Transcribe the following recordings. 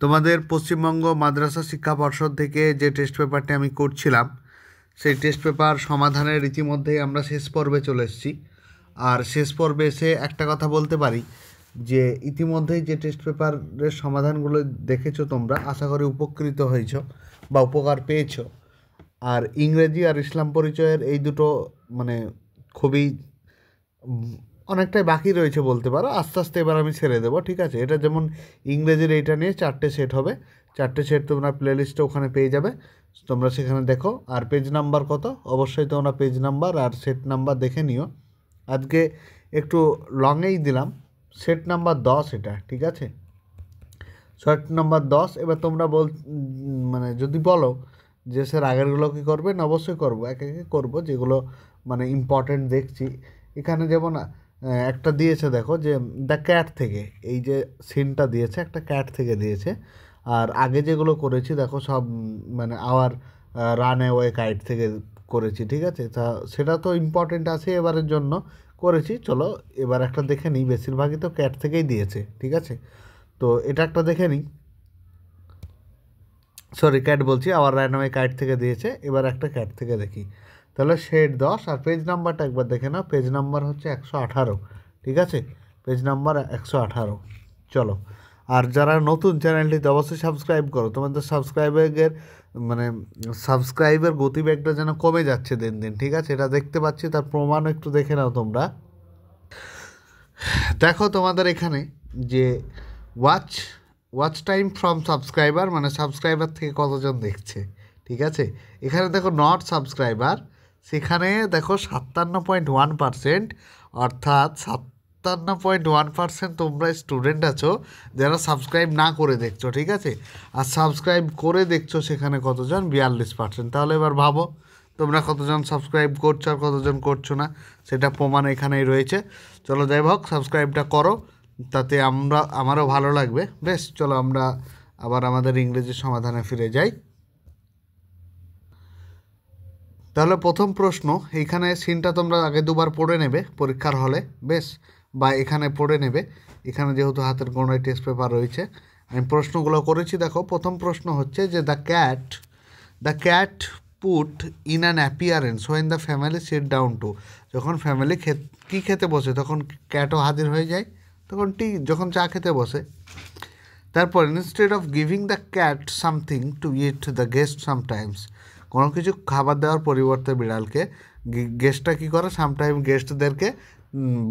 তোমাদের পশ্চিমবঙ্গ মাদ্রাসা শিক্ষা পর্ষদ থেকে যে টেস্ট পেপারটি আমি করছিলাম সেই টেস্ট পেপার সমাধানের ইতিমধ্যেই আমরা শেষ পর্বে চলে এসেছি। আর শেষ পর্বে এসে একটা কথা বলতে পারি যে ইতিমধ্যেই যে টেস্ট পেপারের সমাধানগুলো দেখেছো তোমরা, আশা করি উপকৃত হয়েছো বা উপকার পেয়েছো। আর ইংরেজি আর ইসলাম পরিচয়ের এই দুটো মানে খুবই অনেকটাই বাকি রয়েছে বলতে পারো। আস্তে আস্তে এবার আমি ছেড়ে দেবো, ঠিক আছে। এটা যেমন ইংরেজির এইটা নিয়ে 4টে সেট হবে, 4টে সেট তোমরা প্লেলিস্টে ওখানে পেয়ে যাবে, তোমরা সেখানে দেখো। আর পেজ নাম্বার কত অবশ্যই তোমরা পেজ নাম্বার আর সেট নাম্বার দেখে নিও। আজকে একটু লংয়েই দিলাম, সেট নাম্বার 10 এটা, ঠিক আছে, সেট নাম্বার 10। এবার তোমরা মানে যদি বলো যে স্যার আগেরগুলো কী করবেন, অবশ্যই করবো, এক একে করবো যেগুলো মানে ইম্পর্টেন্ট দেখছি। এখানে যেমন একটা দিয়েছে দেখো যে দ্য ক্যাট থেকে, এই যে সিনটা দিয়েছে একটা ক্যাট থেকে দিয়েছে। আর আগে যেগুলো করেছি দেখো সব মানে আওয়ার রান অ্যাওয়ে কাইট থেকে করেছি, ঠিক আছে। তা সেটা তো ইম্পর্টেন্ট আছে এবারের জন্য করেছি। চলো এবার একটা দেখে নিই, বেশিরভাগই তো ক্যাট থেকেই দিয়েছে, ঠিক আছে। তো এটা একটা দেখে নিই, সরি ক্যাট বলছি, আবার রান্নাওয়ে কাইট থেকে দিয়েছে, এবার একটা ক্যাট থেকে দেখি। তাহলে শেড 10 আর পেজ নাম্বারটা একবার দেখে নাও, পেজ নাম্বার হচ্ছে 118, ঠিক আছে, পেজ নাম্বার 118। চলো, আর যারা নতুন চ্যানেলটিতে অবশ্যই সাবস্ক্রাইব করো। তোমাদের সাবস্ক্রাইবের মানে সাবস্ক্রাইবের গতিবেগটা যেন কমে যাচ্ছে দিন দিন, ঠিক আছে, এটা দেখতে পাচ্ছি, তার প্রমাণ একটু দেখে নাও তোমরা। দেখো তোমাদের এখানে যে ওয়াচ টাইম ফ্রম সাবস্ক্রাইবার, মানে সাবস্ক্রাইবার থেকে কতজন দেখছে, ঠিক আছে। এখানে দেখো নট সাবস্ক্রাইবার, সেখানে দেখো 57.1%, অর্থাৎ 57.1% তোমরা স্টুডেন্ট আছো যারা সাবস্ক্রাইব না করে দেখছো, ঠিক আছে। আর সাবস্ক্রাইব করে দেখছো সেখানে কতজন, 42%। তাহলে এবার ভাবো তোমরা কতজন সাবস্ক্রাইব করছো আর কতজন করছো না, সেটা প্রমাণ এখানেই রয়েছে। চলো যাই হোক, সাবস্ক্রাইবটা করো, তাতে আমারও ভালো লাগবে। বেশ, চলো আমরা আবার আমাদের ইংরেজি সমাধানে ফিরে যাই। তাহলে প্রথম প্রশ্ন, এইখানে সিনটা তোমরা আগে দুবার পড়ে নেবে পরীক্ষার হলে, বেশ, বা এখানে পড়ে নেবে, এখানে যেহেতু হাতের কোণায় টেস্ট পেপার রয়েছে। আমি প্রশ্নগুলো করেছি, দেখো প্রথম প্রশ্ন হচ্ছে যে the cat put in an appearance when the family sit down two, যখন ফ্যামিলি কী খেতে বসে তখন ক্যাটও হাজির হয়ে যায়, তখন যখন চা খেতে বসে। তারপর instead of giving the cat something to it the guest sometimes, কোনো কিছু খাবার দেওয়ার পরিবর্তে বিড়ালকে গেস্টটা কী করে, সামটাইম গেস্টদেরকে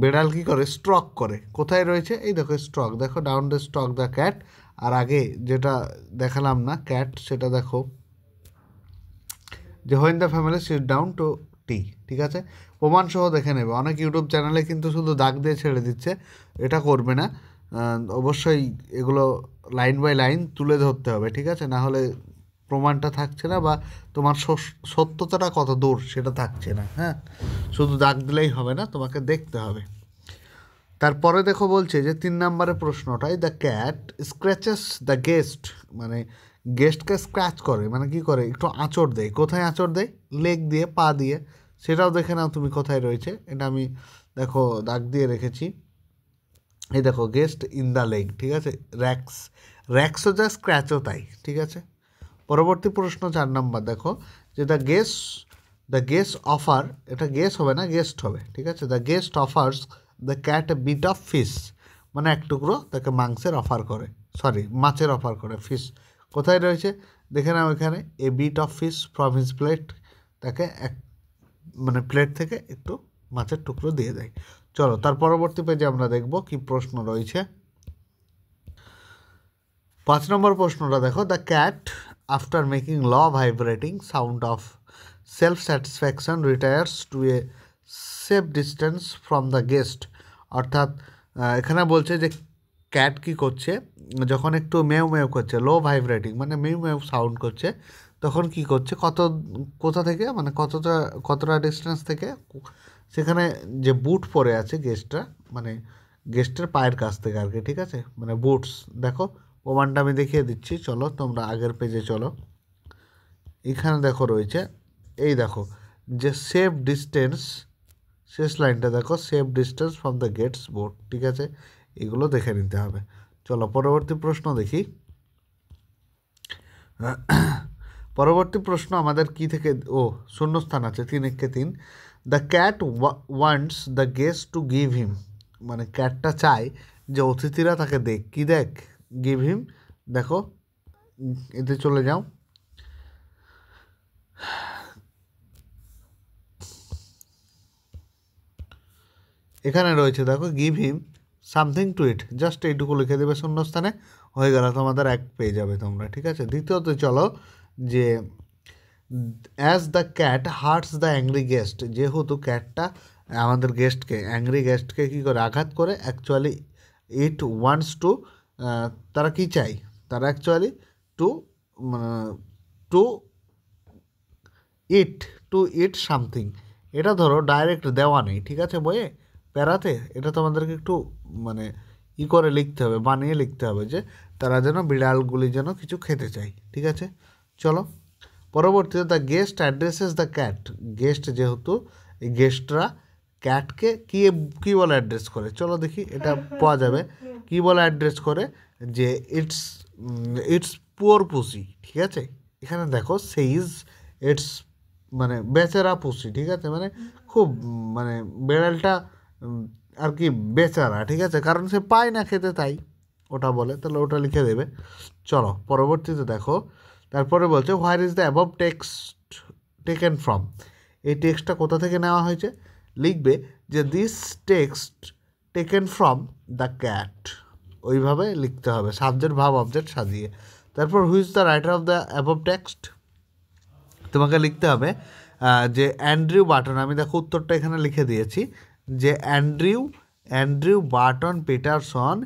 বিড়াল কী করে, স্ট্রক করে। কোথায় রয়েছে, এই দেখো স্ট্রক, দেখো down the struck the cat. আর আগে যেটা দেখালাম না ক্যাট, সেটা দেখো যে when the family sit down to tea, ঠিক আছে। প্রমাণসহ দেখে নেবে, অনেক ইউটিউব চ্যানেলে কিন্তু শুধু দাগ দিয়ে ছেড়ে দিচ্ছে, এটা করবে না। অবশ্যই এগুলো লাইন বাই লাইন তুলে ধরতে হবে, ঠিক আছে, না হলে প্রমাণটা থাকছে না বা তোমার সত্যতাটা কত দূর সেটা থাকছে না। হ্যাঁ, শুধু দাগ দিলেই হবে না, তোমাকে দেখতে হবে। তারপরে দেখো বলছে যে 3 নম্বরের প্রশ্নটাই, the cat scratches the guest, মানে গেস্টকে স্ক্র্যাচ করে, মানে কি করে, একটু আঁচড় দেয়। কোথায় আঁচড় দেয়, লেগ দিয়ে, পা দিয়ে, সেটাও দেখে নাও তুমি কোথায় রয়েছে। এটা আমি দেখো দাগ দিয়ে রেখেছি, এই দেখো গেস্ট ইন দ্য লেগ, ঠিক আছে। র্যাক্সও যা স্ক্র্যাচও তাই, ঠিক আছে। পরবর্তী প্রশ্ন 4 নম্বর দেখো যে দ্য গেস্ট অফার, এটা গেস হবে না গেস্ট হবে, ঠিক আছে। The guest offers the cat a bit of fish, মানে এক টুকরো তাকে মাংসের অফার করে, সরি মাছের অফার করে। ফিশ কোথায় রয়েছে দেখে নাও, এখানে a bit of fish from his plate, তাকে মানে প্লেট থেকে একটু মাছের টুকরো দিয়ে দেয়। চলো তার পরবর্তী পেজে আমরা দেখব কি প্রশ্ন রয়েছে। 5 নম্বর প্রশ্নটা দেখো, the cat after making vibrating sound of self satisfaction retires to a safe distance from the guest, অর্থাৎ এখানে বলছে যে ক্যাট কী করছে, যখন একটু মেউ মেউ করছে, ভাইব্রেটিং মানে মেউ মেউ সাউন্ড করছে, তখন কি করছে, কোথা থেকে, মানে কতটা ডিস্টেন্স থেকে, সেখানে যে বুট পরে আছে গেস্টটা, মানে গেস্টের পায়ের কাছ থেকে আর কি, ঠিক আছে, মানে বুটস। দেখো প্রমাণটা আমি দেখিয়ে দিচ্ছি, চলো তোমরা আগের পেজে চলো, এখানে দেখো রয়েছে, এই দেখো যে সেফ ডিস্টেন্স, শেষ লাইনটা দেখো, safe distance from the gates boot, ঠিক আছে, এগুলো দেখে নিতে হবে। চলো পরবর্তী প্রশ্ন দেখি। পরবর্তী প্রশ্ন আমাদের কি থেকে, শূন্যস্থান আছে 3 the cat wants the guest to give him, মানে ক্যাটটা চায় যে অতিথিরা তাকে দেখ, কি দেখ, গিভ হিম। দেখো এতে চলে যাও, এখানে রয়েছে দেখো give him something to it, just এইটুকু লিখে দেবে শূন্যস্থানে, হয়ে গেল, তোমাদের 1 পেয়ে যাবে তোমরা, ঠিক আছে। দ্বিতীয়ত চলো, যে as the cat hurts the angry guest, যেহেতু ক্যাটটা আমাদের গেস্টকে, অ্যাংরি গেস্টকে কী করে, আঘাত করে, অ্যাকচুয়ালি ইট ওয়ান্টস টু, তারা কী চাই, তারা অ্যাকচুয়ালি টু টু ইট টু ইট সামথিং, এটা ধরো ডাইরেক্ট দেওয়া নেই, ঠিক আছে, বইয়ে প্যারাতে, এটা তোমাদেরকে একটু মানে করে লিখতে হবে, বানিয়ে লিখতে হবে, যে তারা যেন, বিড়ালগুলি যেন কিছু খেতে চায়, ঠিক আছে। চলো পরবর্তীতে, the guest addresses the cat, guest যেহেতু, এই গেস্টরা ক্যাটকে কী বলে অ্যাড্রেস করে, চলো দেখি, এটা পাওয়া যাবে, কী বলে অ্যাড্রেস করে, যে ইটস ইটস পুয়ার পুসি, ঠিক আছে। এখানে দেখো সেইজ ইটস, মানে বেচারা পুসি, ঠিক আছে, মানে খুব মানে বেড়ালটা আর কি বেচারা, ঠিক আছে, কারণ সে পায় না খেতে, তাই ওটা বলে, তাহলে ওটা লিখে দেবে। চলো পরবর্তীতে দেখো, তারপরে বলছে where is the above text taken from, এই টেক্সটটা কোথা থেকে নেওয়া হয়েছে, লিখবে যে this text taken from the cat, ওইভাবে লিখতে হবে, সাবজেক্ট ভার্ব অবজেক্ট সাজিয়ে। তারপর who is the writer of the above text, তোমাকে লিখতে হবে যে অ্যান্ড্রিউ বার্টন, আমি দেখো উত্তরটা এখানে লিখে দিয়েছি, যে অ্যান্ড্রিউ বার্টন পিটারসন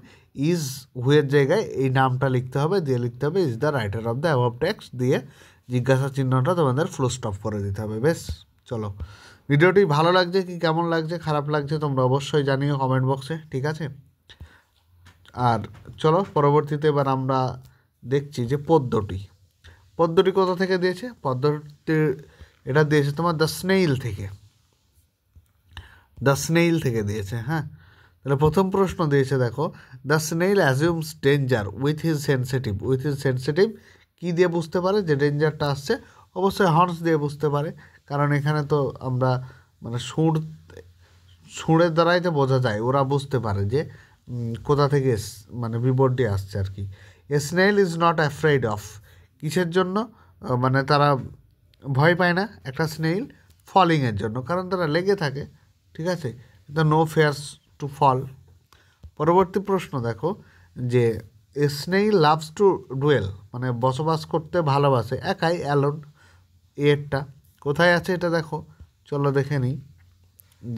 ইজ, হুয়ের জায়গায় এই নামটা লিখতে হবে, দিয়ে লিখতে হবে is the writer of the above text, দিয়ে জিজ্ঞাসা চিহ্নটা তোমাদের ফুল স্টপ করে দিতে হবে। বেশ, চলো ভিডিওটি ভালো লাগছে কি কেমন লাগছে, খারাপ লাগছে, তোমরা অবশ্যই জানিও কমেন্ট বক্সে, ঠিক আছে। আর চলো পরবর্তীতে এবার আমরা দেখছি যে পদ্যটি কোথা থেকে দিয়েছে, পদ্মটি এটা দিয়েছে তোমার দ্য স্নেইল থেকে দিয়েছে, হ্যাঁ। তাহলে প্রথম প্রশ্ন দিয়েছে দেখো, the snail assumes danger with his sensitive, কী দিয়ে বুঝতে পারে যে ডেঞ্জারটা আসছে, অবশ্যই হর্নস দিয়ে বুঝতে পারে, কারণ এখানে তো আমরা মানে সুরের দ্বারাই তো বোঝা যায়, ওরা বুঝতে পারে যে কোথা থেকে মানে বিপদটি আসছে আর কি। A snail is not afraid of, কিসের জন্য, মানে তারা ভয় পায় না একটা স্নেইল, ফলিংয়ের জন্য, কারণ তারা লেগে থাকে, ঠিক আছে, the no fares to fall. পরবর্তী প্রশ্ন দেখো, যে a snail loves to dwell, মানে বসবাস করতে ভালোবাসে একাই, অ্যালোন, এরটা কোথায় আছে এটা দেখো, চলো দেখে নিই,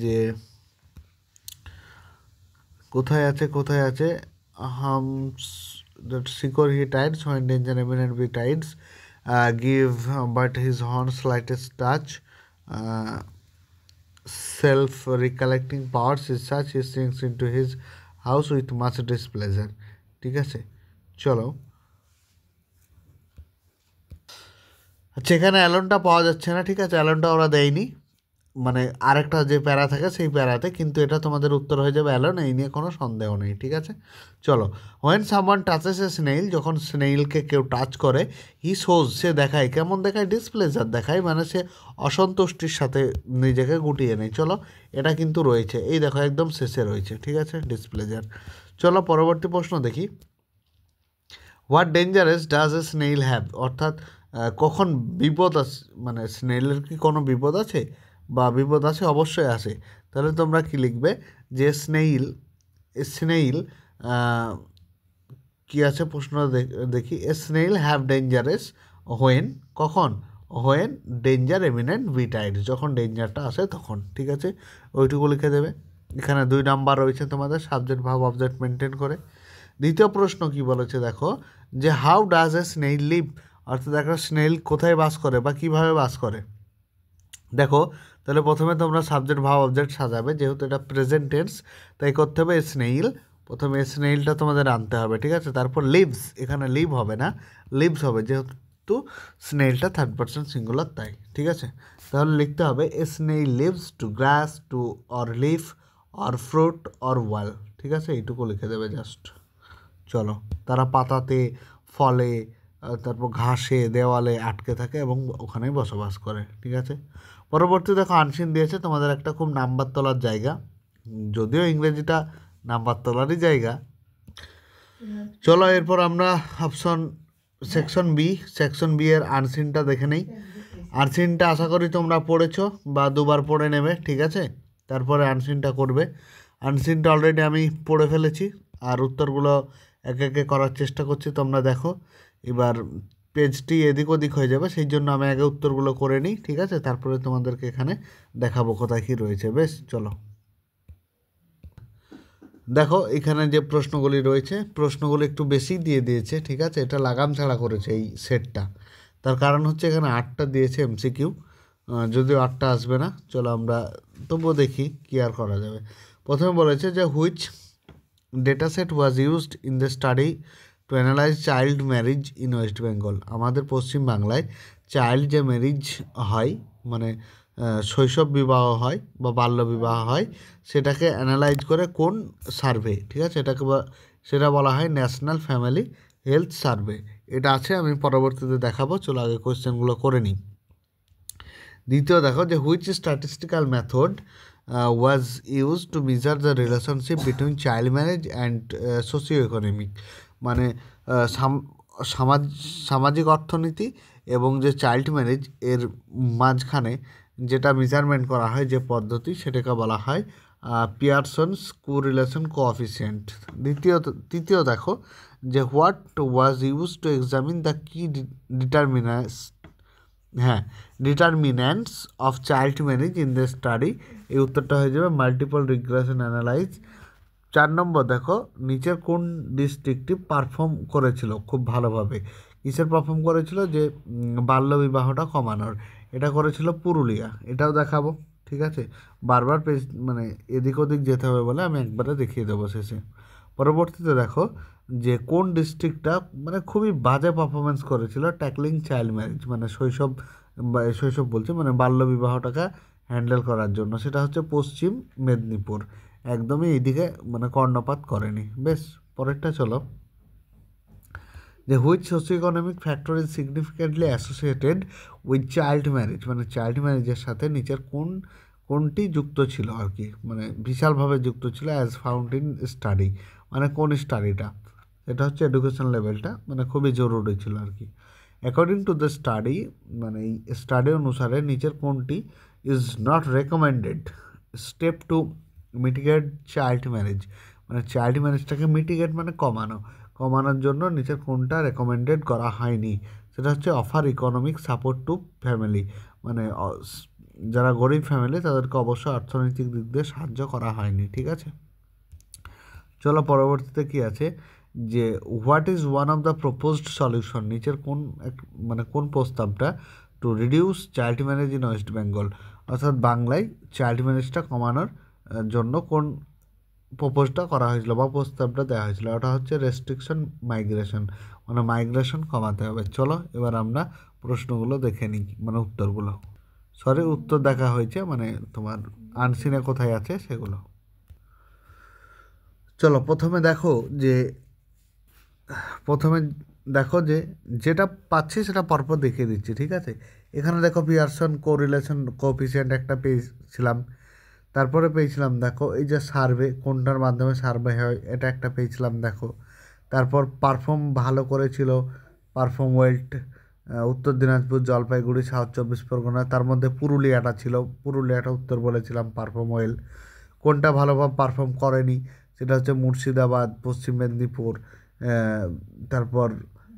যে কোথায় আছে humps that secure he tides when danger imminent be tides, give but his horn slightest touch, self recollecting powers is such he sinks into his house with much displeasure, ঠিক আছে। চলো আচ্ছা, এখানে অ্যালনটা পাওয়া যাচ্ছে না, ঠিক আছে, অ্যালনটা ওরা দেয়নি, মানে আরেকটা যে প্যারা থাকে সেই প্যারাতে, কিন্তু এটা তোমাদের উত্তর হয়ে যাবে অ্যালন, এই নিয়ে কোনো সন্দেহ নেই, ঠিক আছে। চলো, when someone touches A snail, যখন স্নেইলকে কেউ টাচ করে, হি শোজ, সে দেখায়, কেমন দেখায়, ডিসপ্লেজার দেখায়, মানে সে অসন্তুষ্টির সাথে নিজেকে গুটিয়ে নেয়। চলো, এটা কিন্তু রয়েছে, এই দেখো একদম শেষে রয়েছে, ঠিক আছে, ডিসপ্লেজার। চলো পরবর্তী প্রশ্ন দেখি, what dangerous does a snail have, অর্থাৎ কখন বিপদ আছে, মানে স্নেইলের কি কোনো বিপদ আছে, বা বিপদ আছে, অবশ্যই আছে, তাহলে তোমরা কি লিখবে, যে স্নেইল কি আছে প্রশ্ন দেখি, a snail have dangerous when, কখন, when danger eminent betide, যখন ডেঞ্জারটা আসে তখন, ঠিক আছে, ওইটুকু লিখে দেবে। এখানে 2 নাম্বার রয়েছে তোমাদের, সাবজেক্ট ভার্ব অবজেক্ট মেনটেন করে। দ্বিতীয় প্রশ্ন কি বলেছে দেখো, যে how does a snail live, অর্থাৎ একটা স্নেইল কোথায় বাস করে বা কীভাবে বাস করে। দেখো তাহলে প্রথমে তোমরা সাবজেক্ট ভার্ব অবজেক্ট সাজাবে, যেহেতু এটা প্রেজেন্ট টেন্স, তাই করতে হবে স্নেইল, প্রথমে স্নেইলটা তোমাদের আনতে হবে, ঠিক আছে, তারপর লিভস, এখানে লিভ হবে না, লিভস হবে, যেহেতু স্নেইলটা থার্ড পারসন সিঙ্গুলার, তাই, ঠিক আছে। তাহলে লিখতে হবে a snail lives to grass to or leaf or fruit or wall, ঠিক আছে, এইটুকু লিখে দেবে জাস্ট। চলো, তারা পাতাতে, ফলে, তারপর ঘাসে দেওয়ালে আটকে থাকে এবং ওখানেই বসবাস করে, ঠিক আছে। পরবর্তী দেখো আনসিন দিয়েছে তোমাদের একটা খুব নাম্বার তোলার জায়গা, যদিও ইংরেজিটা নাম্বার তোলারই জায়গা। চলো এরপর আমরা সেকশন বি এর আনসিনটা দেখে নেই। আনসিনটা আশা করি তোমরা পড়েছো বা দুবার পড়ে নেবে, ঠিক আছে। তারপরে আনসিনটা করবে। আনসিনটা অলরেডি আমি পড়ে ফেলেছি, আর উত্তরগুলো একে একে করার চেষ্টা করছি, তোমরা দেখো। এবার পেজটি এদিক ওদিক হয়ে যাবে, সেই জন্য আমি আগে উত্তরগুলো করে নিই, ঠিক আছে। তারপরে তোমাদেরকে এখানে দেখাবো কোথায় কী রয়েছে। বেশ, চলো দেখো এখানে যে প্রশ্নগুলি রয়েছে, প্রশ্নগুলো একটু বেশি দিয়ে দিয়েছে, ঠিক আছে। এটা লাগাম ছাড়া করেছে এই সেটটা, তার কারণ হচ্ছে এখানে 8টা দিয়েছে এমসিকিউ, যদিও 8টা আসবে না। চলো আমরা তবুও দেখি কী আর করা যাবে। প্রথমে বলেছে যে which data set was used in the study to analyse child marriage in West Bengal. আমাদের পশ্চিম বাংলায় চাইল্ড যে ম্যারিজ হয়, মানে শৈশব বিবাহ হয় বা বাল্য বিবাহ হয়, সেটাকে অ্যানালাইজ করে কোন সার্ভে, ঠিক আছে, সেটা বলা হয় ন্যাশনাল ফ্যামিলি হেলথ সার্ভে। এটা আছে, আমি পরবর্তীতে দেখাবো। চলো আগে কোয়েশ্চেনগুলো করে নিই। দ্বিতীয় দেখো যে which statistical method was use to measure the relationship between child marriage and socio economic, মানে সামাজিক অর্থনীতি এবং যে চাইল্ড ম্যারেজ এর মাঝখানে যেটা মেজারমেন্ট করা হয়, যে পদ্ধতি, সেটাকে বলা হয় পিয়ারসনস কোরিলেশন কোএফিসিয়েন্ট। তৃতীয় দেখো যে what was use to examine the key determinants of child marriage in the study. এই উত্তরটা হয়ে যাবে মাল্টিপল রিগ্রেশন অ্যানালাইজ। 4 নম্বর দেখো নিচের কোন ডিস্ট্রিক্টটি পারফর্ম করেছিল খুব ভালোভাবে। কিসের পারফর্ম করেছিল? যে বাল্যবিবাহটা কমানোর, এটা করেছিল পুরুলিয়া। এটাও দেখাবো, ঠিক আছে। বারবার পেজ মানে এদিক ওদিক যেতে হবে বলে আমি একবারে দেখিয়ে দেবো শেষে। পরবর্তীতে দেখো যে কোন ডিস্ট্রিক্টটা মানে খুবই বাজে পারফরমেন্স করেছিল ট্যাকলিং চাইল্ড ম্যারেজ, মানে শৈশব বলছে মানে বাল্যবিবাহটাকে হ্যান্ডেল করার জন্য। সেটা হচ্ছে পশ্চিম মেদিনীপুর, একদমই এইদিকে মানে কর্ণপাত করেনি। বেশ, পরেরটা চলো যে which socio economic factor is significantly associated with child marriage, মানে চাইল্ড ম্যারেজের সাথে নিচের কোনটি যুক্ত ছিল আর কি, মানে বিশালভাবে যুক্ত ছিল অ্যাজ ফাউন্ড ইন স্টাডি, মানে কোন স্টাডিটা, এটা হচ্ছে এডুকেশন লেভেলটা, মানে খুবই জরুরি ছিল আর কি। অ্যাকর্ডিং টু দ্য স্টাডি, মানে এই স্টাডি অনুসারে নিচের কোনটি is not recommended step two mitigate child marriage, মানে চাইল্ড ম্যারেজটাকে মিটিগেট মানে কমানোর জন্য নিচের কোনটা রেকমেন্ডেড করা হয়নি। সেটা হচ্ছে offer economic support to family, মানে যারা গরিব ফ্যামিলি তাদেরকে অবশ্যই অর্থনৈতিক দিক দিয়ে সাহায্য করা হয়নি, ঠিক আছে। চলো পরবর্তীতে কি আছে যে what is one of the proposed solution, নিচের কোন প্রস্তাবটা to reduce child marriage in West Bengal, অর্থাৎ বাংলায় চাইল্ড ম্যারেজটা কমানোর জন্য কোন প্রপোজটা করা হয়েছিল বা প্রস্তাবটা দেওয়া হয়েছিল। ওটা হচ্ছে রেস্ট্রিকশন মাইগ্রেশন, মানে মাইগ্রেশন কমাতে হবে। চলো এবার আমরা প্রশ্নগুলো দেখে নিই, মানে উত্তরগুলো, উত্তর দেখা হয়েছে, মানে তোমার আনসিনে কোথায় আছে সেগুলো। চলো প্রথমে দেখো যে যেটা পাচ্ছি সেটা পরপর দেখিয়ে দিচ্ছি, ঠিক আছে। এখানে দেখো পিয়ারসন কোরিলেশন কোএফিসিয়েন্ট একটা পেয়েছিলাম, তারপরে পেয়েছিলাম দেখো এই যে সার্ভে, কোনটার মাধ্যমে সার্ভে হয়, এটা একটা পেয়েছিলাম দেখো। তারপর পারফর্ম ভালো করেছিল, পারফর্ম ওয়েল্ট উত্তর দিনাজপুর, জলপাইগুড়ি, সাউথ 24 পরগনা, তার মধ্যে পুরুলিয়াটা ছিল, পুরুলিয়াটা উত্তর বলেছিলাম পারফর্ম ওয়েল। কোনটা ভালোভাবে পারফর্ম করেনি সেটা হচ্ছে মুর্শিদাবাদ, পশ্চিম মেদিনীপুর, তারপর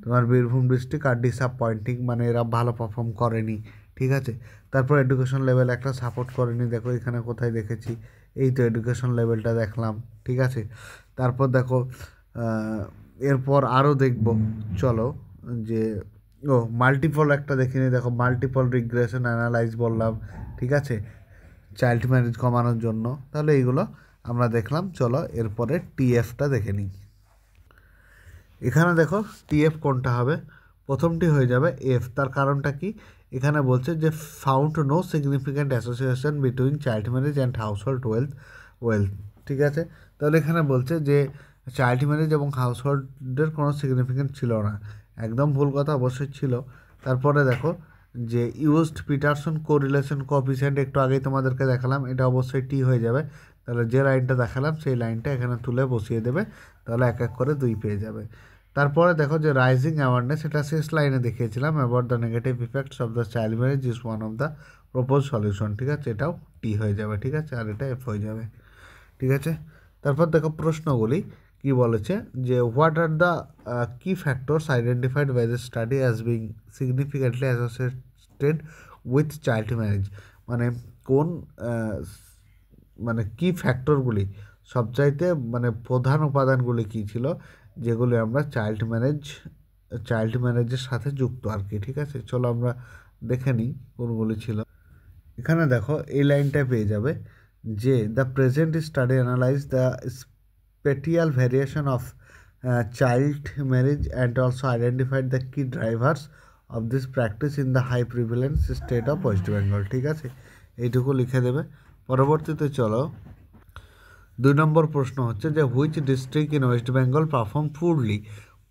তোমার বীরভূম ডিস্ট্রিক্ট আর ডিসঅ্যাপয়েন্টিং, মানে এরা ভালো পারফর্ম করেনি, ঠিক আছে। তারপর এডুকেশন লেভেল একটা সাপোর্ট করেনি, দেখো এখানে কোথায় দেখেছি, এই তো এডুকেশন লেভেলটা দেখলাম, ঠিক আছে। তারপর দেখো এরপর আরও দেখব, চলো যে মাল্টিপল একটা দেখিনি, দেখো মাল্টিপল রিগ্রেশন অ্যানালাইজ বললাম, ঠিক আছে, চাইল্ড ম্যারেজ কমানোর জন্য। তাহলে এইগুলো আমরা দেখলাম। চলো এরপরে টিএফটা দেখে নিই। এখানে দেখো টিএফ কোনটা হবে, প্রথমটি হয়ে যাবে এফ। তার কারণটা কি, এখানে বলছে যে found no significant association between child marriage and household wealth, ঠিক আছে। তাহলে এখানে বলছে যে চাইল্ড ম্যারেজ এবং হাউসহোল্ডের কোনো সিগনিফিক্যান্ট ছিল না। একদম ভুল কথা অবশ্যই ছিল। তারপরে দেখো যে ইউজড পিটারসন কোরিলেশন কোএফিসিয়েন্ট একটু আগেই তোমাদেরকে দেখালাম, এটা অবশ্যই টি হয়ে যাবে। তাহলে যে লাইনটা দেখালাম সেই লাইনটা এখানে তুলে বসিয়ে দেবে, তাহলে এক এক করে 2 পেয়ে যাবে। তারপরে দেখো যে রাইজিং অ্যাওয়ারনেস, এটা শেষ লাইনে দেখিয়েছিলাম, about the negative effects of the child marriage is one of the propose solution, ঠিক আছে, এটাও টি হয়ে যাবে, ঠিক আছে, আর এটা এফ হয়ে যাবে, ঠিক আছে। তারপর দেখো প্রশ্নগুলি কি বলেছে যে what are the key factors identified by the study as being significantly associated with child marriage, মানে কোন মানে কি ফ্যাক্টরগুলি সবচাইতে মানে প্রধান উপাদানগুলি কী ছিল যেগুলি আমরা চাইল্ড ম্যারেজের সাথে যুক্ত আর কি, ঠিক আছে। চলো আমরা দেখে নিই কোনগুলি ছিল। এখানে দেখো এই লাইনটা পেয়ে যাবে যে the present study analyse the spatial variation of child marriage and also identified the key drivers of this practice in the high prevalence state of West Bengal, ঠিক আছে, এইটুকু লিখে দেবে। পরবর্তীতে চলো 2 নম্বর প্রশ্ন হচ্ছে যে which district in West Bengal perform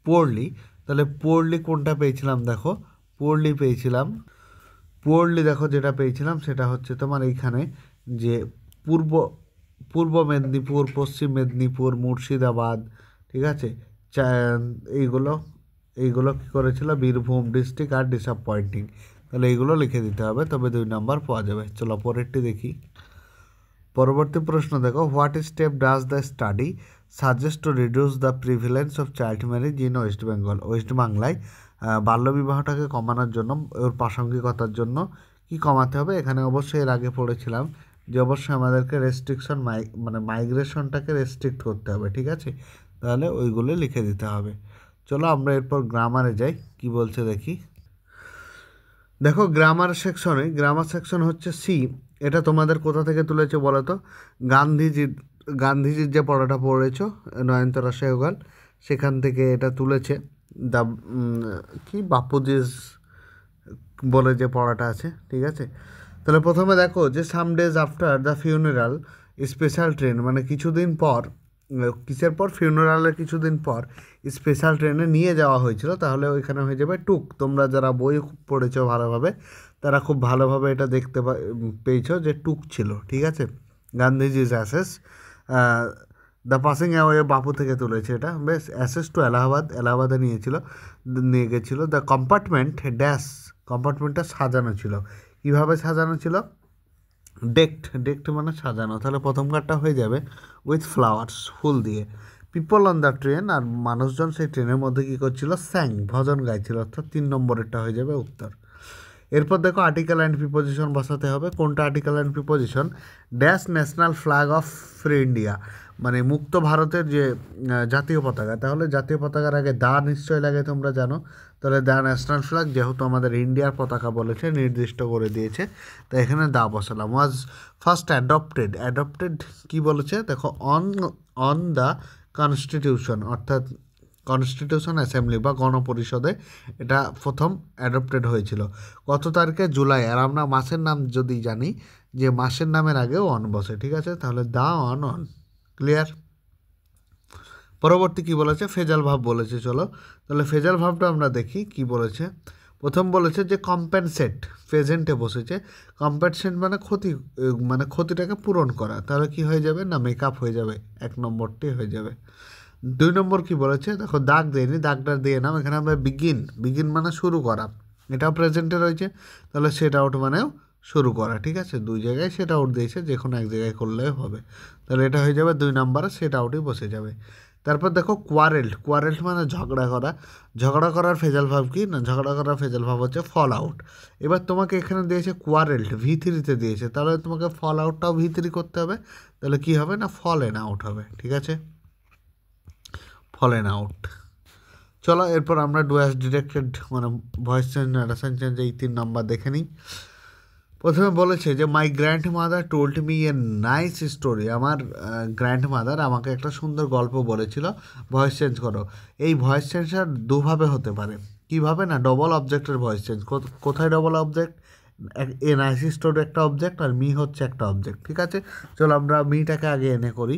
poorly, তাহলে পোরলি কোনটা পেয়েছিলাম, দেখো পোরলি পেয়েছিলাম, দেখো যেটা পেয়েছিলাম সেটা হচ্ছে তোমার এইখানে যে পূর্ব মেদিনীপুর, পশ্চিম মেদিনীপুর, মুর্শিদাবাদ, ঠিক আছে, এইগুলো কী করেছিল, বীরভূম ডিস্ট্রিক্ট আর ডিসঅ্যাপয়েন্টিং, তাহলে এইগুলো লিখে দিতে হবে, তবে 2 নম্বর পাওয়া যাবে। চলো পরেরটি দেখি। পরবর্তী প্রশ্ন দেখো what step does the study suggest to reduce the prevalence of child marriage in West Bengal, West বাংলায় বাল্যবিবাহটাকে কমানোর জন্য, ওর প্রাসঙ্গিকতার জন্য কি কমাতে হবে। এখানে অবশ্যই এর আগে পড়েছিলাম যে অবশ্যই আমাদেরকে রেস্ট্রিকশন মানে মাইগ্রেশনটাকে রেস্ট্রিক্ট করতে হবে, ঠিক আছে, তাহলে ওইগুলো লিখে দিতে হবে। চলো আমরা এরপর গ্রামারে যাই, কি বলছে দেখি। দেখো গ্রামার সেকশন হচ্ছে সি, এটা তোমাদের কোথা থেকে তুলেছে বলো তো, গান্ধীজির যে পড়াটা পড়েছ নয়নতারা সেহগাল, সেখান থেকে এটা তুলেছে। দ্য কি বাপুজিস বলে যে পড়াটা আছে, ঠিক আছে। তাহলে প্রথমে দেখো যে some days after the funeral special train, মানে কিছুদিন পর, কিসের পর, ফিউনারালের কিছুদিন পর স্পেশাল ট্রেনে নিয়ে যাওয়া হয়েছিল, তাহলে ওইখানে হয়ে যাবে টুক। তোমরা যারা বই পড়েছো ভালোভাবে তারা খুব ভালোভাবে এটা দেখতে পেয়েছো যে টুক ছিল, ঠিক আছে। গান্ধীজি's অ্যাসেস, দ্য পাসিং অ্যাওয়ে বাপু থেকে তুলেছে এটা, বেশ। অ্যাসেস টু এলাহাবাদে নিয়ে গেছিলো। দ্য কম্পার্টমেন্টটা সাজানো ছিল, কীভাবে সাজানো ছিল, ডেকড মানে সাজানো, তাহলে প্রথম কার্ডটা হয়ে যাবে উইথ ফ্লাওয়ার্স, ফুল দিয়ে। পিপল অন দ্য ট্রেন, আর মানুষজন সেই ট্রেনের মধ্যে কী করছিল, ভজন গাইছিল, অর্থাৎ 3 নম্বরেরটা হয়ে যাবে উত্তর। এরপর দেখো আর্টিকেল অ্যান্ড প্রিপোজিশন বসাতে হবে। কোনটা article and preposition, dash national flag of free India, মানে মুক্ত ভারতের যে জাতীয় পতাকা, তাহলে জাতীয় পতাকার আগে দা নিশ্চয় লাগে, তোমরা জানো, তাহলে দ্য ন্যাশনাল ফ্ল্যাগ যেহেতু আমাদের ইন্ডিয়ার পতাকা বলেছে, নির্দিষ্ট করে দিয়েছে, তাই এখানে দা বসালাম। ওয়াজ ফার্স্ট অ্যাডপ্টেড কি বলেছে দেখো, অন দ্য কনস্টিটিউশন, অর্থাৎ কনস্টিটিউশন অ্যাসেম্বলি বা গণপরিষদে এটা প্রথম অ্যাডপ্টেড হয়েছিল। কত তারিখে, জুলাই, আর আমরা মাসের নাম যদি জানি যে মাসের নামের আগেও অন বসে, ঠিক আছে, তাহলে দা অন ক্লিয়ার। পরবর্তী কি বলেছে, ফেজাল ভাব বলেছে। চলো তাহলে ফেজাল ভাবটা আমরা দেখি কি বলেছে। প্রথম বলেছে যে কম্পেনসেট, প্রেজেন্টে বসেছে, কম্পেনসেট মানে ক্ষতিটাকে পূরণ করা, তাহলে কি হয়ে যাবে না, মেকআপ হয়ে যাবে, 1 নম্বরটি হয়ে যাবে। 2 নম্বর কি বলেছে দেখো, দাগ দেয়নি, দাগটা দিয়ে নাও, এখানে আমরা বিগিন মানে শুরু করা, এটাও প্রেজেন্টে রয়েছে, তাহলে সেট আউট মানেও শুরু করা, ঠিক আছে, 2 জায়গায় সেট আউট দিয়েছে, যে কোনো এক জায়গায় করলেও হবে, তাহলে এটা হয়ে যাবে 2 নম্বরে, সেট আউটই বসে যাবে। তারপর দেখো কোয়ারেল্ট মানে ঝগড়া করার ফেজাল ভাব কি না, ঝগড়া করার ফেজাল ভাব হচ্ছে ফল আউট। এবার তোমাকে এখানে দিয়েছে কোয়ারেল্ট, V3-তে দিয়েছে, তাহলে তোমাকে ফল আউটটাও V3 করতে হবে, তাহলে কি হবে না, ফলেন আউট হবে, ঠিক আছে, ফলেন আউট। চলো এরপর আমরা ডু অ্যাজ ডিরেক্টেড মানে ভয়েস চেঞ্জ নারেশন চেঞ্জ এই 3 নাম্বার দেখে নিই। প্রথমে বলেছে যে মাই grand mother told me a nice story, আমার গ্র্যান্ড মাদার আমাকে একটা সুন্দর গল্প বলেছিল। ভয়েস চেঞ্জ করো, এই ভয়েস চেঞ্জটা দুভাবে হতে পারে, কীভাবে না, ডবল অবজেক্টের ভয়েস চেঞ্জ। কোথায় ডবল অবজেক্ট, এ নাইস স্টোরি একটা অবজেক্ট আর মি হচ্ছে একটা অবজেক্ট, ঠিক আছে। চলো আমরা মিটাকে আগে এনে করি,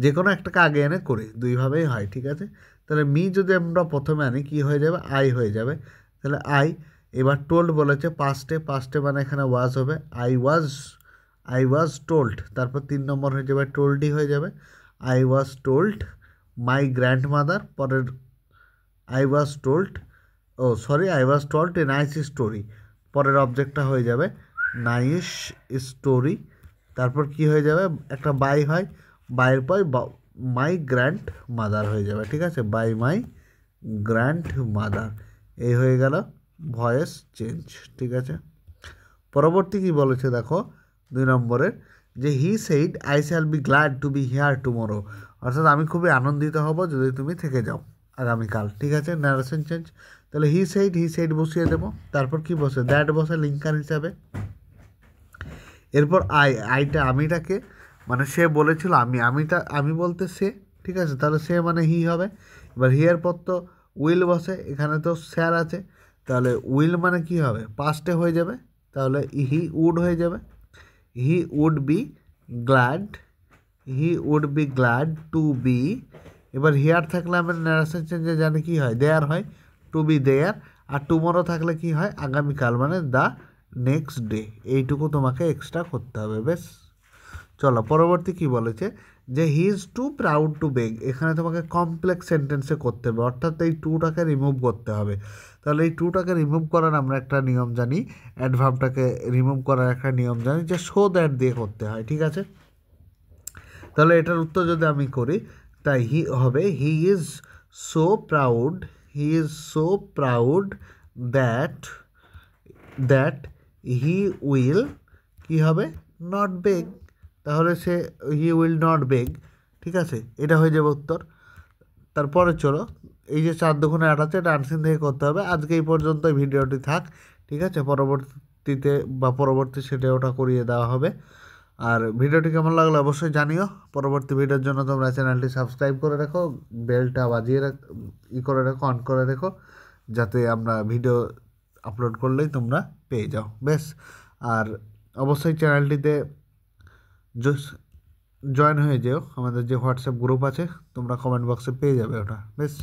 যে কোনো একটাকে আগে এনে করি, দুইভাবেই হয়, ঠিক আছে। তাহলে মি যদি আমরা প্রথমে আনি কি হয়ে যাবে, আই হয়ে যাবে। তাহলে আই, এবার টোল্ড বলেছে পাস্টে মানে এখানে ওয়াজ হবে, আই ওয়াজ টোল্ড, তারপর 3 নম্বর হয়ে যাবে টোল্ডই হয়ে যাবে। I was told my grand mother, পরের I was told I was told a nice story, পরের অবজেক্টটা হয়ে যাবে নাইস স্টোরি। তারপর কি হয়ে যাবে, একটা বাই হয়, বাইয়ের পর মাই গ্র্যান্ড মাদার হয়ে যাবে, ঠিক আছে, বাই মাই গ্র্যান্ড মাদার। এই হয়ে গেল ভয়েস চেঞ্জ, ঠিক আছে। পরবর্তী কি বলেছে দেখো 2 নম্বরের, যে he said I shall be glad to B here tomorrow, অর্থাৎ আমি খুবই আনন্দিত হব যদি তুমি থেকে যাও আগামীকাল, ঠিক আছে, ন্যারেশন চেঞ্জ। তাহলে হি সেইড বসিয়ে দেবো, তারপর কি বসে, দ্যাট বসে লিঙ্কার হিসাবে। এরপর আইটা আমিটাকে, মানে সে বলেছিল আমি বলতে সে, ঠিক আছে, তাহলে সে মানে হি হবে। এবার হিয়ার পর তো উইল বসে, এখানে তো স্যার আছে, তাহলে উইল মানে কি হবে, পাস্টে হয়ে যাবে, তাহলে হি উড হয়ে যাবে, he would be glad, to be. এবার হিয়ার থাকলে আমরা ন্যারেশন চেঞ্জে জানি কি হয়, দেয়ার হয়, টু বি দেয়ার। আর টুমোরো থাকলে কি হয়, আগামীকাল, মানে দ্য নেক্সট ডে। এইটুকু তোমাকে এক্সট্রা করতে হবে, বেশ। চলো পরবর্তী কি বলেছে, যে he is too proud to beg, এখানে তোমাকে কমপ্লেক্স সেন্টেন্সে করতে হবে, অর্থাৎ এই টুটাকে রিমুভ করতে হবে। তাহলে এই টুটাকে রিমুভ করার আমরা একটা নিয়ম জানি, অ্যাডভার্বটাকে রিমুভ করার একটা নিয়ম জানি, যে সো দ্যাট দিয়ে করতে হয়, ঠিক আছে। তাহলে এটার উত্তর যদি আমি করি, তাই হি হবে he is so proud that he will কি হবে, নট বেগ, তাহলে সে হি উইল নট বেগ, ঠিক আছে, এটা হয়ে যাবে উত্তর। তারপরে চলো, এই যে 4 দুগুণে 8 আছে, এটা আনসিন থেকে করতে হবে। আজকে এই পর্যন্ত ভিডিওটি থাক, ঠিক আছে, পরবর্তী সেটে ওটা করিয়ে দেওয়া হবে। আর ভিডিওটি কেমন লাগলো অবশ্যই জানিও। পরবর্তী ভিডিওর জন্য তোমরা চ্যানেলটি সাবস্ক্রাইব করে রাখো, বেলটা বাজিয়ে অন করে রেখো, যাতে আমরা ভিডিও আপলোড করলেই তোমরা পেয়ে যাও, বেশ। আর অবশ্যই চ্যানেলটিতে জয়েন হয়ে যেও, আমাদের যে হোয়াটসঅ্যাপ গ্রুপ আছে, তোমরা কমেন্ট বক্সে পেয়ে যাবে ওটা, বেশ।